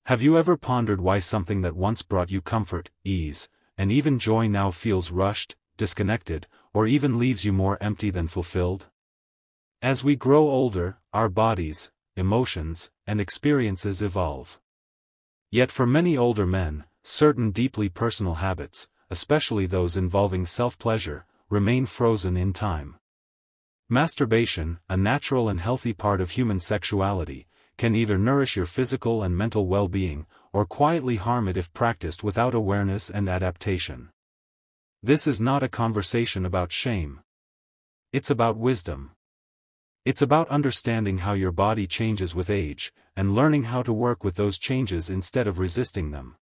Have you ever pondered why something that once brought you comfort, ease, and even joy now feels rushed, disconnected, or even leaves you more empty than fulfilled? As we grow older, our bodies, emotions, and experiences evolve. Yet for many older men, certain deeply personal habits, especially those involving self-pleasure, remain frozen in time. Masturbation, a natural and healthy part of human sexuality, can either nourish your physical and mental well-being, or quietly harm it if practiced without awareness and adaptation. This is not a conversation about shame. It's about wisdom. It's about understanding how your body changes with age, and learning how to work with those changes instead of resisting them.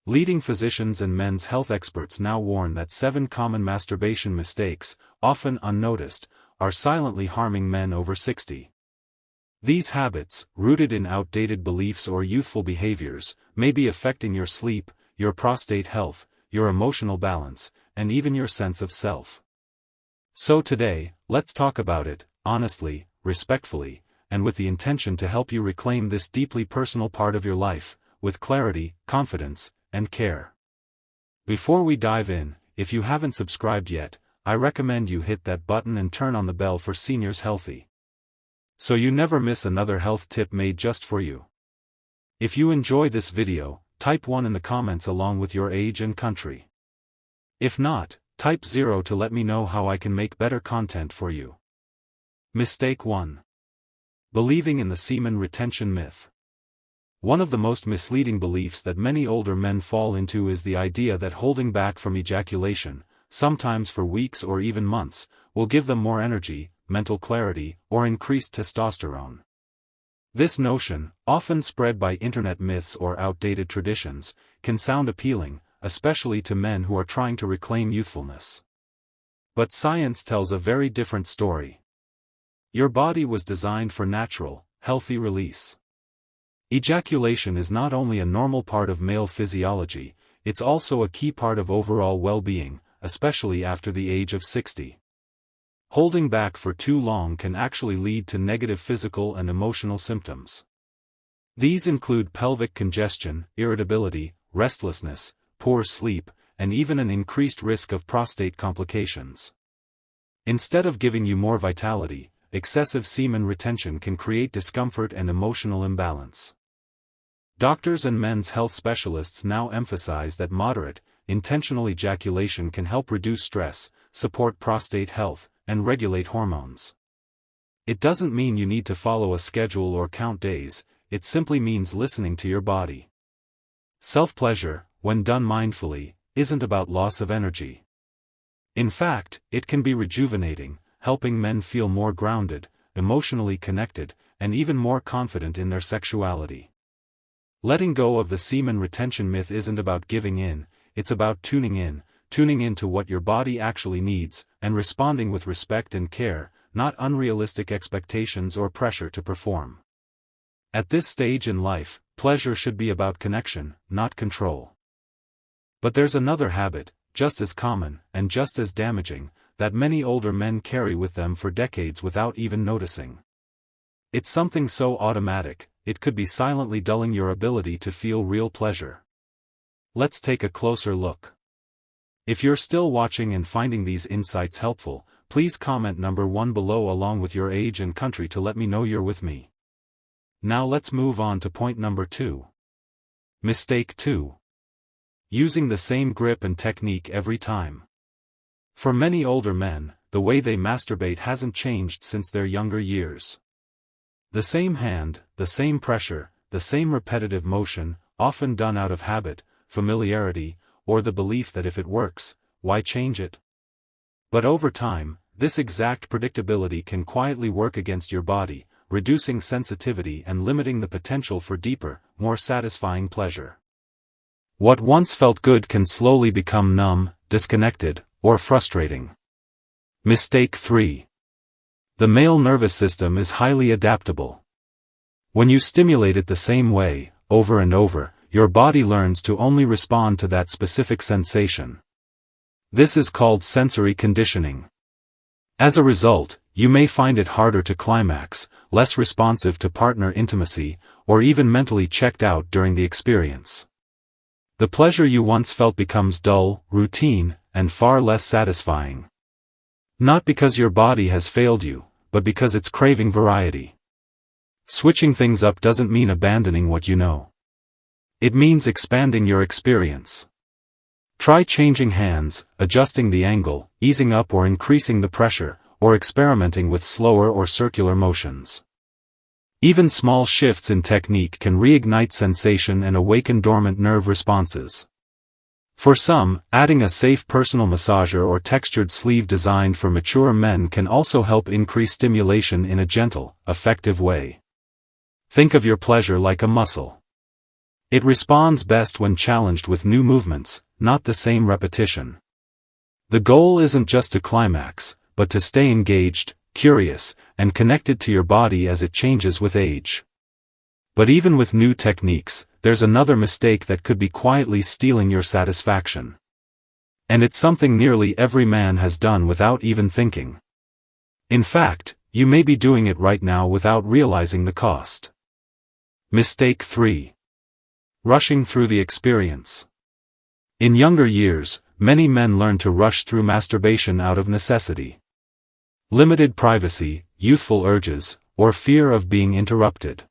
Leading physicians and men's health experts now warn that 7 common masturbation mistakes, often unnoticed, are silently harming men over 60. These habits, rooted in outdated beliefs or youthful behaviors, may be affecting your sleep, your prostate health, your emotional balance, and even your sense of self. So today, let's talk about it, honestly, respectfully, and with the intention to help you reclaim this deeply personal part of your life, with clarity, confidence, and care. Before we dive in, if you haven't subscribed yet, I recommend you hit that button and turn on the bell for Seniors Healthy, so you never miss another health tip made just for you. If you enjoy this video, type 1 in the comments along with your age and country. If not, type 0 to let me know how I can make better content for you. Mistake 1. Believing in the semen retention myth. One of the most misleading beliefs that many older men fall into is the idea that holding back from ejaculation, sometimes for weeks or even months, will give them more energy, mental clarity, or increased testosterone. This notion, often spread by internet myths or outdated traditions, can sound appealing, especially to men who are trying to reclaim youthfulness. But science tells a very different story. Your body was designed for natural, healthy release. Ejaculation is not only a normal part of male physiology, it's also a key part of overall well-being, especially after the age of 60. Holding back for too long can actually lead to negative physical and emotional symptoms. These include pelvic congestion, irritability, restlessness, poor sleep, and even an increased risk of prostate complications. Instead of giving you more vitality, excessive semen retention can create discomfort and emotional imbalance. Doctors and men's health specialists now emphasize that moderate, intentional ejaculation can help reduce stress, support prostate health, and regulate hormones. It doesn't mean you need to follow a schedule or count days, it simply means listening to your body. Self-pleasure, when done mindfully, isn't about loss of energy. In fact, it can be rejuvenating, helping men feel more grounded, emotionally connected, and even more confident in their sexuality. Letting go of the semen retention myth isn't about giving in, it's about tuning in to what your body actually needs, and responding with respect and care, not unrealistic expectations or pressure to perform. At this stage in life, pleasure should be about connection, not control. But there's another habit, just as common, and just as damaging, that many older men carry with them for decades without even noticing. It's something so automatic, it could be silently dulling your ability to feel real pleasure. Let's take a closer look. If you're still watching and finding these insights helpful, please comment number 1 below along with your age and country to let me know you're with me. Now let's move on to point number 2. Mistake 2. Using the same grip and technique every time. For many older men, the way they masturbate hasn't changed since their younger years. The same hand, the same pressure, the same repetitive motion, often done out of habit, familiarity, or the belief that if it works, why change it? But over time, this exact predictability can quietly work against your body, reducing sensitivity and limiting the potential for deeper, more satisfying pleasure. What once felt good can slowly become numb, disconnected, or frustrating. Mistake 3. The male nervous system is highly adaptable. When you stimulate it the same way, over and over, your body learns to only respond to that specific sensation. This is called sensory conditioning. As a result, you may find it harder to climax, less responsive to partner intimacy, or even mentally checked out during the experience. The pleasure you once felt becomes dull, routine, and far less satisfying. Not because your body has failed you, but because it's craving variety. Switching things up doesn't mean abandoning what you know. It means expanding your experience. Try changing hands, adjusting the angle, easing up or increasing the pressure, or experimenting with slower or circular motions. Even small shifts in technique can reignite sensation and awaken dormant nerve responses. For some, adding a safe personal massager or textured sleeve designed for mature men can also help increase stimulation in a gentle, effective way. Think of your pleasure like a muscle. It responds best when challenged with new movements, not the same repetition. The goal isn't just to climax, but to stay engaged, curious, and connected to your body as it changes with age. But even with new techniques, there's another mistake that could be quietly stealing your satisfaction. And it's something nearly every man has done without even thinking. In fact, you may be doing it right now without realizing the cost. Mistake 3. Rushing through the experience. In younger years, many men learn to rush through masturbation out of necessity. Limited privacy, youthful urges, or fear of being interrupted.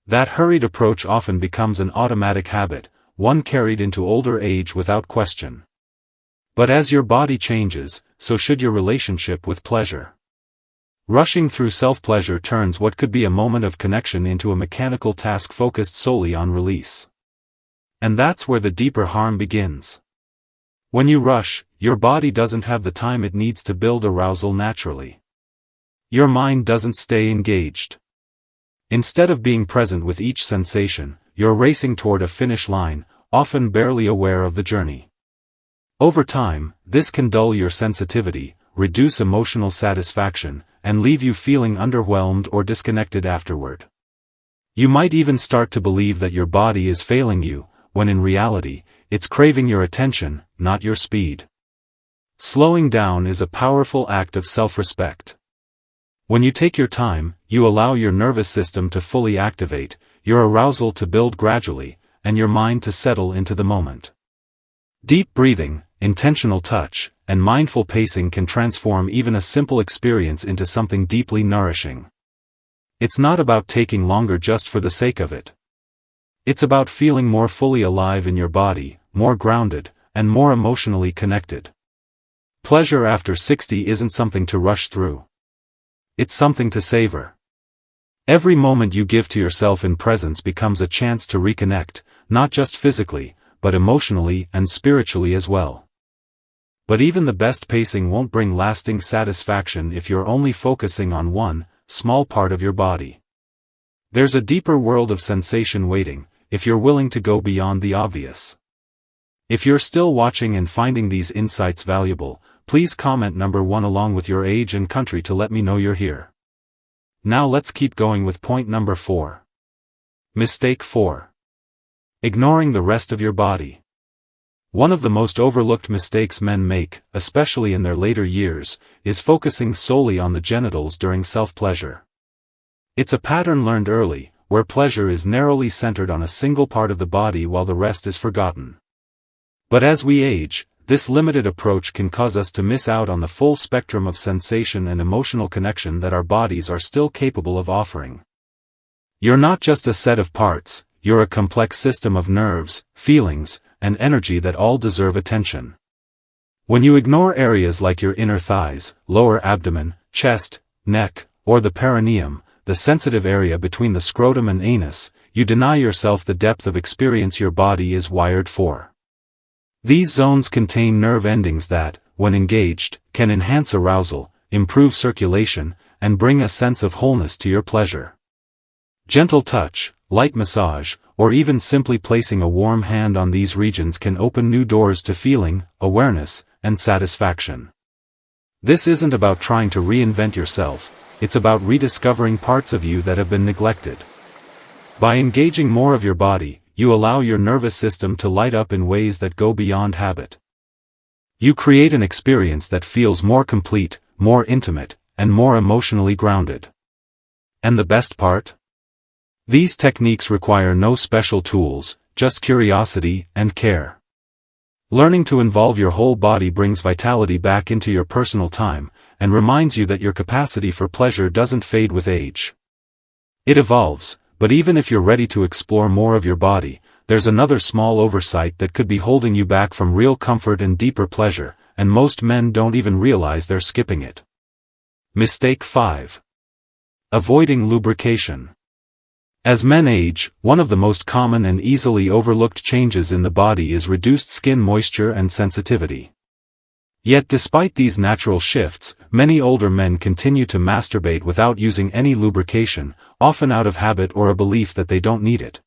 That hurried approach often becomes an automatic habit, one carried into older age without question. But as your body changes, so should your relationship with pleasure. Rushing through self-pleasure turns what could be a moment of connection into a mechanical task focused solely on release. And that's where the deeper harm begins. When you rush, your body doesn't have the time it needs to build arousal naturally. Your mind doesn't stay engaged. Instead of being present with each sensation, you're racing toward a finish line, often barely aware of the journey. Over time, this can dull your sensitivity, reduce emotional satisfaction, and leave you feeling underwhelmed or disconnected afterward. You might even start to believe that your body is failing you, when in reality, it's craving your attention, not your speed. Slowing down is a powerful act of self-respect. When you take your time, you allow your nervous system to fully activate, your arousal to build gradually, and your mind to settle into the moment. Deep breathing, intentional touch, and mindful pacing can transform even a simple experience into something deeply nourishing. It's not about taking longer just for the sake of it. It's about feeling more fully alive in your body, more grounded, and more emotionally connected. Pleasure after 60 isn't something to rush through. It's something to savor. Every moment you give to yourself in presence becomes a chance to reconnect, not just physically, but emotionally and spiritually as well. But even the best pacing won't bring lasting satisfaction if you're only focusing on one small part of your body. There's a deeper world of sensation waiting, if you're willing to go beyond the obvious. If you're still watching and finding these insights valuable, please comment number 1 along with your age and country to let me know you're here. Now let's keep going with point number 4. Mistake 4. Ignoring the rest of your body. One of the most overlooked mistakes men make, especially in their later years, is focusing solely on the genitals during self-pleasure. It's a pattern learned early, where pleasure is narrowly centered on a single part of the body while the rest is forgotten. But as we age, this limited approach can cause us to miss out on the full spectrum of sensation and emotional connection that our bodies are still capable of offering. You're not just a set of parts, you're a complex system of nerves, feelings, and energy that all deserve attention. When you ignore areas like your inner thighs, lower abdomen, chest, neck, or the perineum, the sensitive area between the scrotum and anus, you deny yourself the depth of experience your body is wired for. These zones contain nerve endings that, when engaged, can enhance arousal, improve circulation, and bring a sense of wholeness to your pleasure. Gentle touch, light massage, or even simply placing a warm hand on these regions can open new doors to feeling, awareness, and satisfaction. This isn't about trying to reinvent yourself, it's about rediscovering parts of you that have been neglected. By engaging more of your body, you allow your nervous system to light up in ways that go beyond habit. You create an experience that feels more complete, more intimate, and more emotionally grounded. And the best part? These techniques require no special tools, just curiosity and care. Learning to involve your whole body brings vitality back into your personal time, and reminds you that your capacity for pleasure doesn't fade with age. It evolves, but even if you're ready to explore more of your body, there's another small oversight that could be holding you back from real comfort and deeper pleasure, and most men don't even realize they're skipping it. Mistake 5. Avoiding lubrication. As men age, one of the most common and easily overlooked changes in the body is reduced skin moisture and sensitivity. Yet despite these natural shifts, many older men continue to masturbate without using any lubrication, often out of habit or a belief that they don't need it.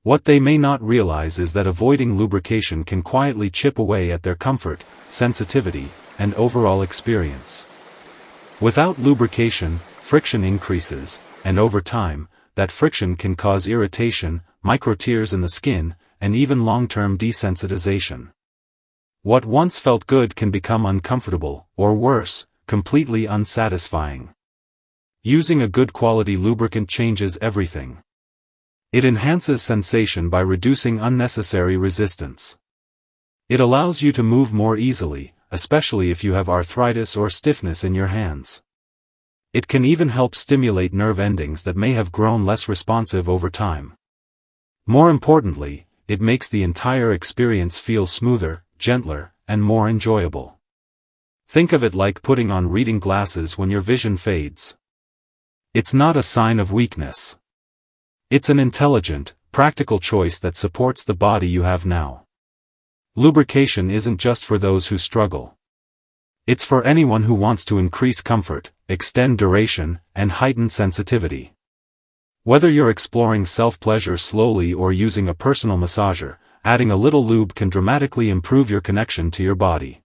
What they may not realize is that avoiding lubrication can quietly chip away at their comfort, sensitivity, and overall experience. Without lubrication, friction increases, and over time, that friction can cause irritation, micro-tears in the skin, and even long-term desensitization. What once felt good can become uncomfortable, or worse, completely unsatisfying. Using a good quality lubricant changes everything. It enhances sensation by reducing unnecessary resistance. It allows you to move more easily, especially if you have arthritis or stiffness in your hands. It can even help stimulate nerve endings that may have grown less responsive over time. More importantly, it makes the entire experience feel smoother, gentler, and more enjoyable. Think of it like putting on reading glasses when your vision fades. It's not a sign of weakness. It's an intelligent, practical choice that supports the body you have now. Lubrication isn't just for those who struggle. It's for anyone who wants to increase comfort, extend duration, and heighten sensitivity. Whether you're exploring self-pleasure slowly or using a personal massager, adding a little lube can dramatically improve your connection to your body.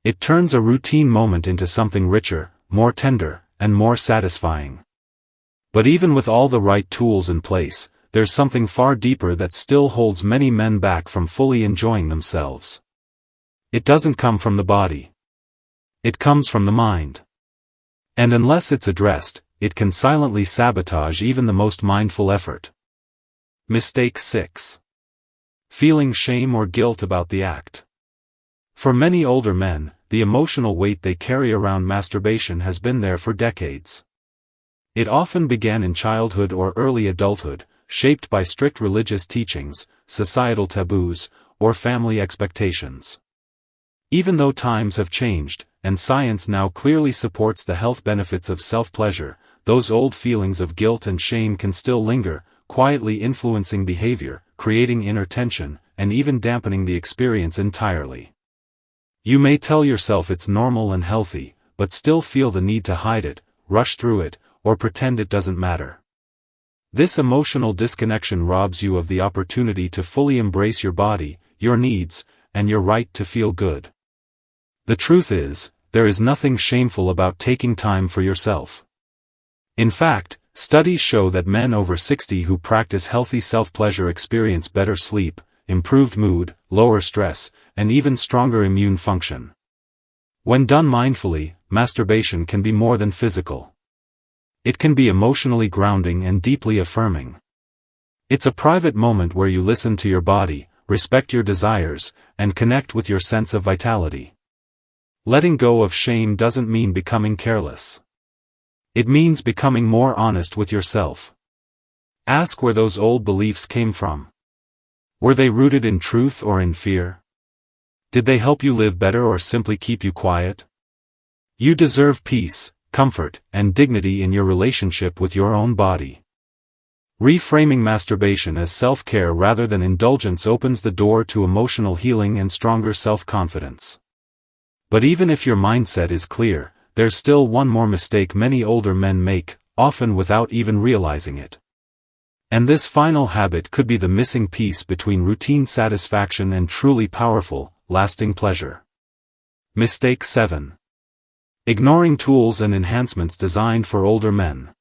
It turns a routine moment into something richer, more tender, and more satisfying. But even with all the right tools in place, there's something far deeper that still holds many men back from fully enjoying themselves. It doesn't come from the body. It comes from the mind. And unless it's addressed, it can silently sabotage even the most mindful effort. Mistake 6. Feeling shame or guilt about the act. For many older men, the emotional weight they carry around masturbation has been there for decades. It often began in childhood or early adulthood, shaped by strict religious teachings, societal taboos, or family expectations. Even though times have changed, and science now clearly supports the health benefits of self-pleasure, those old feelings of guilt and shame can still linger, quietly influencing behavior, creating inner tension, and even dampening the experience entirely. You may tell yourself it's normal and healthy, but still feel the need to hide it, rush through it, or pretend it doesn't matter. This emotional disconnection robs you of the opportunity to fully embrace your body, your needs, and your right to feel good. The truth is, there is nothing shameful about taking time for yourself. In fact, studies show that men over 60 who practice healthy self-pleasure experience better sleep, improved mood, lower stress, and even stronger immune function. When done mindfully, masturbation can be more than physical. It can be emotionally grounding and deeply affirming. It's a private moment where you listen to your body, respect your desires, and connect with your sense of vitality. Letting go of shame doesn't mean becoming careless. It means becoming more honest with yourself. Ask where those old beliefs came from. Were they rooted in truth or in fear? Did they help you live better or simply keep you quiet? You deserve peace, comfort, and dignity in your relationship with your own body. Reframing masturbation as self-care rather than indulgence opens the door to emotional healing and stronger self-confidence. But even if your mindset is clear, there's still one more mistake many older men make, often without even realizing it. And this final habit could be the missing piece between routine satisfaction and truly powerful, lasting pleasure. Mistake 7. Ignoring tools and enhancements designed for older men.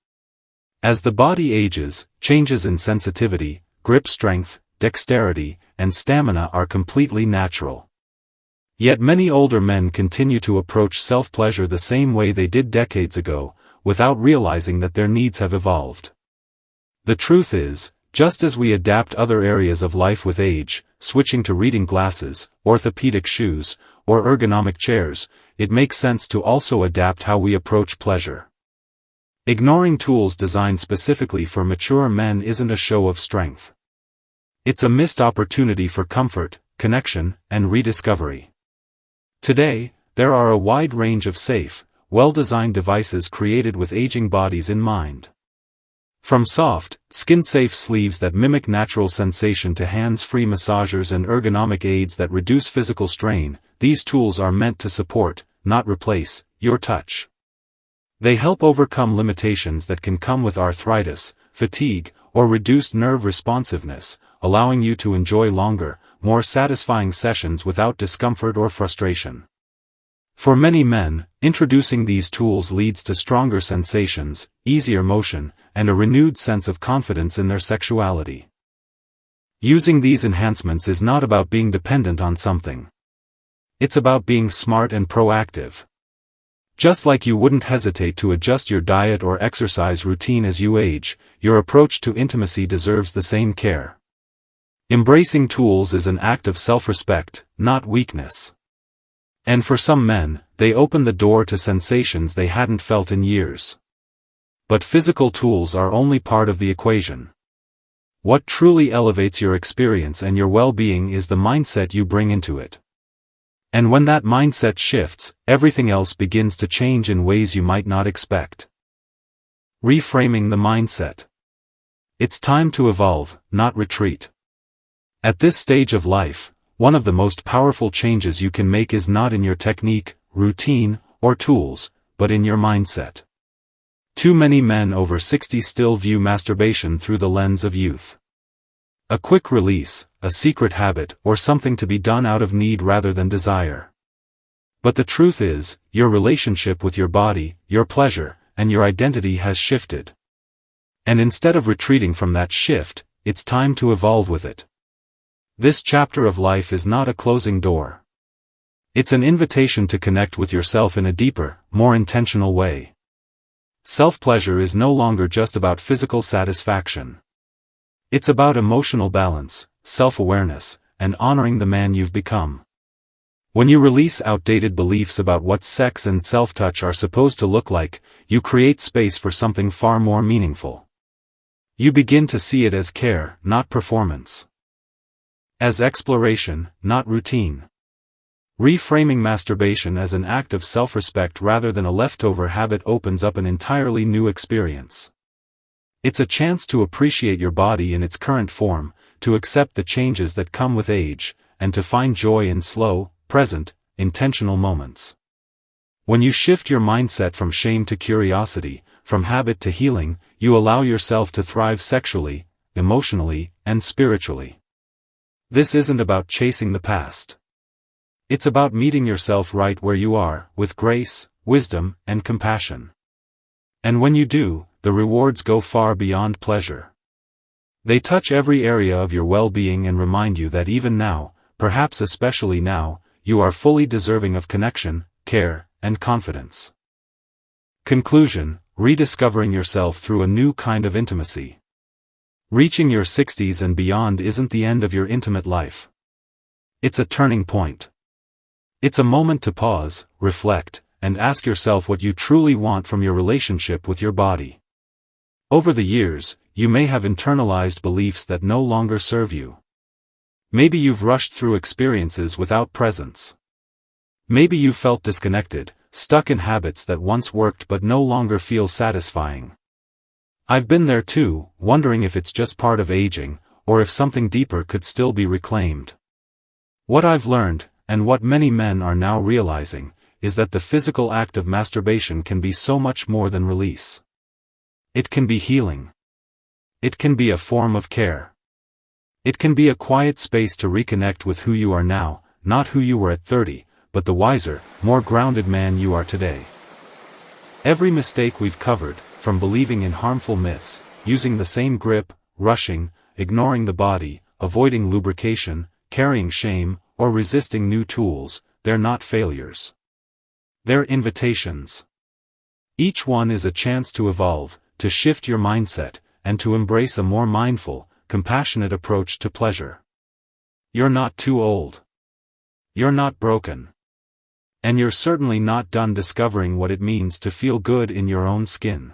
As the body ages, changes in sensitivity, grip strength, dexterity, and stamina are completely natural. Yet many older men continue to approach self-pleasure the same way they did decades ago, without realizing that their needs have evolved. The truth is, just as we adapt other areas of life with age, switching to reading glasses, orthopedic shoes, or ergonomic chairs, it makes sense to also adapt how we approach pleasure. Ignoring tools designed specifically for mature men isn't a show of strength. It's a missed opportunity for comfort, connection, and rediscovery. Today, there are a wide range of safe, well-designed devices created with aging bodies in mind. From soft, skin-safe sleeves that mimic natural sensation to hands-free massagers and ergonomic aids that reduce physical strain, these tools are meant to support, not replace, your touch. They help overcome limitations that can come with arthritis, fatigue, or reduced nerve responsiveness, allowing you to enjoy longer, more satisfying sessions without discomfort or frustration. For many men, introducing these tools leads to stronger sensations, easier motion, and a renewed sense of confidence in their sexuality. Using these enhancements is not about being dependent on something. It's about being smart and proactive. Just like you wouldn't hesitate to adjust your diet or exercise routine as you age, your approach to intimacy deserves the same care. Embracing tools is an act of self-respect, not weakness. And for some men, they open the door to sensations they hadn't felt in years. But physical tools are only part of the equation. What truly elevates your experience and your well-being is the mindset you bring into it. And when that mindset shifts, everything else begins to change in ways you might not expect. Reframing the mindset. It's time to evolve, not retreat. At this stage of life, one of the most powerful changes you can make is not in your technique, routine, or tools, but in your mindset. Too many men over 60 still view masturbation through the lens of youth. A quick release, a secret habit, or something to be done out of need rather than desire. But the truth is, your relationship with your body, your pleasure, and your identity has shifted. And instead of retreating from that shift, it's time to evolve with it. This chapter of life is not a closing door. It's an invitation to connect with yourself in a deeper, more intentional way. Self-pleasure is no longer just about physical satisfaction. It's about emotional balance, self-awareness, and honoring the man you've become. When you release outdated beliefs about what sex and self-touch are supposed to look like, you create space for something far more meaningful. You begin to see it as care, not performance. As exploration, not routine. Reframing masturbation as an act of self-respect rather than a leftover habit opens up an entirely new experience. It's a chance to appreciate your body in its current form, to accept the changes that come with age, and to find joy in slow, present, intentional moments. When you shift your mindset from shame to curiosity, from habit to healing, you allow yourself to thrive sexually, emotionally, and spiritually. This isn't about chasing the past. It's about meeting yourself right where you are, with grace, wisdom, and compassion. And when you do, the rewards go far beyond pleasure. They touch every area of your well-being and remind you that even now, perhaps especially now, you are fully deserving of connection, care, and confidence. Conclusion: rediscovering yourself through a new kind of intimacy. Reaching your 60s and beyond isn't the end of your intimate life. It's a turning point. It's a moment to pause, reflect, and ask yourself what you truly want from your relationship with your body. Over the years, you may have internalized beliefs that no longer serve you. Maybe you've rushed through experiences without presence. Maybe you felt disconnected, stuck in habits that once worked but no longer feel satisfying. I've been there too, wondering if it's just part of aging, or if something deeper could still be reclaimed. What I've learned, and what many men are now realizing, is that the physical act of masturbation can be so much more than release. It can be healing. It can be a form of care. It can be a quiet space to reconnect with who you are now, not who you were at 30, but the wiser, more grounded man you are today. Every mistake we've covered, from believing in harmful myths, using the same grip, rushing, ignoring the body, avoiding lubrication, carrying shame, or resisting new tools, they're not failures. They're invitations. Each one is a chance to evolve, to shift your mindset, and to embrace a more mindful, compassionate approach to pleasure. You're not too old. You're not broken. And you're certainly not done discovering what it means to feel good in your own skin.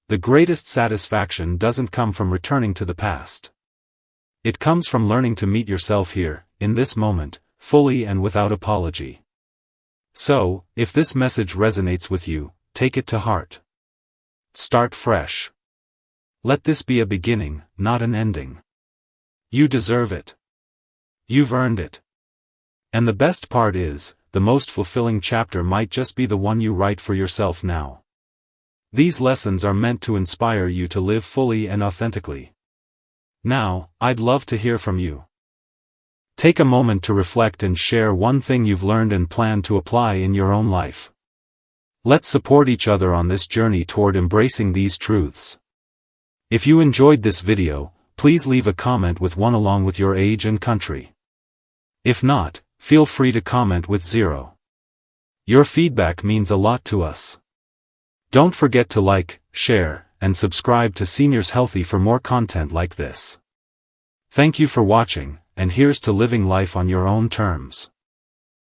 The greatest satisfaction doesn't come from returning to the past. It comes from learning to meet yourself here, in this moment, fully and without apology. So, if this message resonates with you, take it to heart. Start fresh. Let this be a beginning, not an ending. You deserve it. You've earned it. And the best part is, the most fulfilling chapter might just be the one you write for yourself now. These lessons are meant to inspire you to live fully and authentically. Now, I'd love to hear from you. Take a moment to reflect and share one thing you've learned and plan to apply in your own life. Let's support each other on this journey toward embracing these truths. If you enjoyed this video, please leave a comment with one along with your age and country. If not, feel free to comment with 0. Your feedback means a lot to us. Don't forget to like, share, and subscribe to Seniors Healthy for more content like this. Thank you for watching, and here's to living life on your own terms.